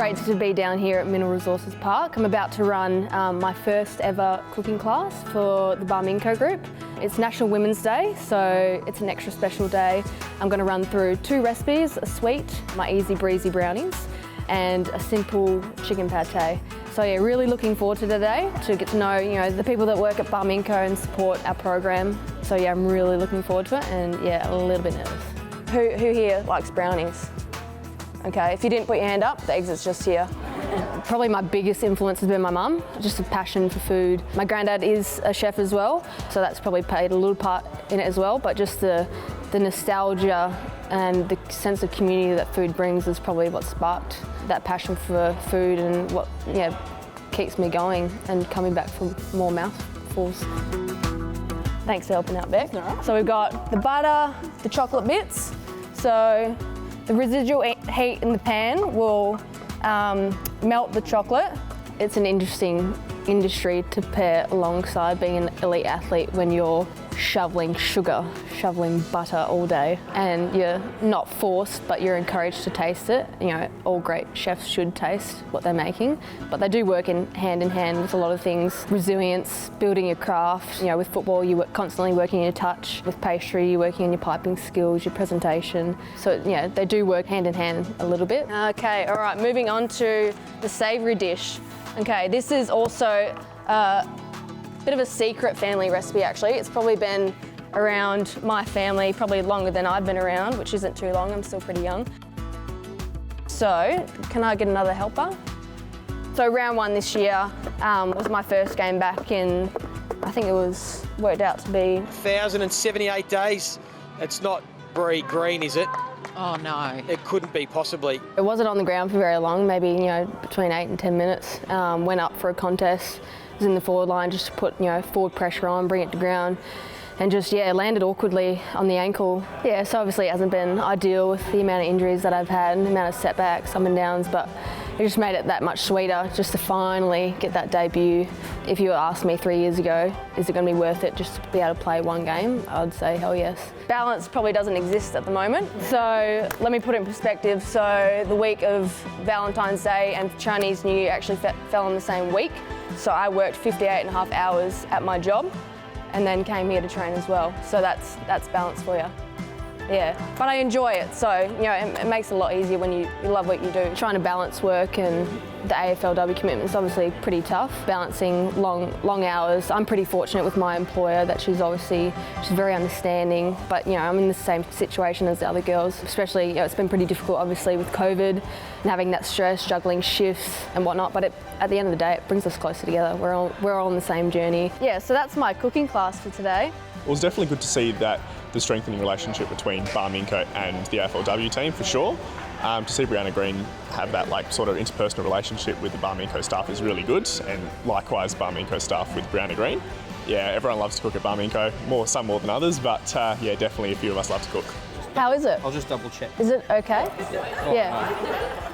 great to be down here at Mineral Resources Park. I'm about to run my first ever cooking class for the Barminco group. It's National Women's Day, so it's an extra special day. I'm going to run through 2 recipes, a sweet, my easy breezy brownies, and a simple chicken pate. So yeah, really looking forward to today to get to know, the people that work at Barminco and support our program. So yeah, I'm really looking forward to it, and yeah, a little bit nervous. Who here likes brownies? Okay, if you didn't put your hand up, the exit's just here. Probably my biggest influence has been my mum, just a passion for food. My granddad is a chef as well, so that's probably played a little part in it as well, but just the nostalgia and the sense of community that food brings is probably what sparked that passion for food and what keeps me going and coming back for more mouthfuls. Thanks for helping out, Beck. Right. So we've got the butter, the chocolate bits. So the residual heat in the pan will melt the chocolate. It's an interesting industry to pair alongside being an elite athlete when you're shoveling sugar, shoveling butter all day, and you're not forced, but you're encouraged to taste it. All great chefs should taste what they're making, but they do work in hand with a lot of things. Resilience, building your craft. With football, you work constantly working your touch. With pastry, you're working on your piping skills, your presentation. So they do work hand in hand a little bit. Okay, all right, moving on to the savoury dish. Okay, this is also bit of a secret family recipe actually. It's probably been around my family probably longer than I've been around, which isn't too long, I'm still pretty young. So, can I get another helper? So round 1 this year was my first game back in, I think it was worked out to be 1,078 days. It's not Brie Green, is it? Oh no. It couldn't be possibly. It wasn't on the ground for very long, maybe between 8 and 10 minutes. Went up for a contest. Was in the forward line just to put forward pressure on, bring it to ground, and just landed awkwardly on the ankle. Yeah, so obviously it hasn't been ideal with the amount of injuries that I've had and the amount of setbacks, up and downs, but it just made it that much sweeter just to finally get that debut. If you asked me 3 years ago, is it going to be worth it just to be able to play 1 game, I'd say hell yes. Balance probably doesn't exist at the moment, so let me put it in perspective. So the week of Valentine's Day and Chinese New Year actually fell on the same week. So I worked 58.5 hours at my job and then came here to train as well. So that's balance for you. Yeah, but I enjoy it, so it makes it a lot easier when you love what you do. Trying to balance work and the AFLW commitment is obviously pretty tough. Balancing long hours. I'm pretty fortunate with my employer that she's very understanding, but I'm in the same situation as the other girls. Especially, it's been pretty difficult obviously with COVID and having that stress, juggling shifts and whatnot, but at the end of the day it brings us closer together. We're all on the same journey. Yeah, so that's my cooking class for today. It was definitely good to see that the strengthening relationship between Barminco and the AFLW team for sure. To see Brianna Green have that sort of interpersonal relationship with the Barminco staff is really good, and likewise Barminco staff with Brianna Green. Yeah, everyone loves to cook at Barminco, some more than others, but yeah, definitely a few of us love to cook. How is it? I'll just double check. Is it okay? Yeah. Yeah.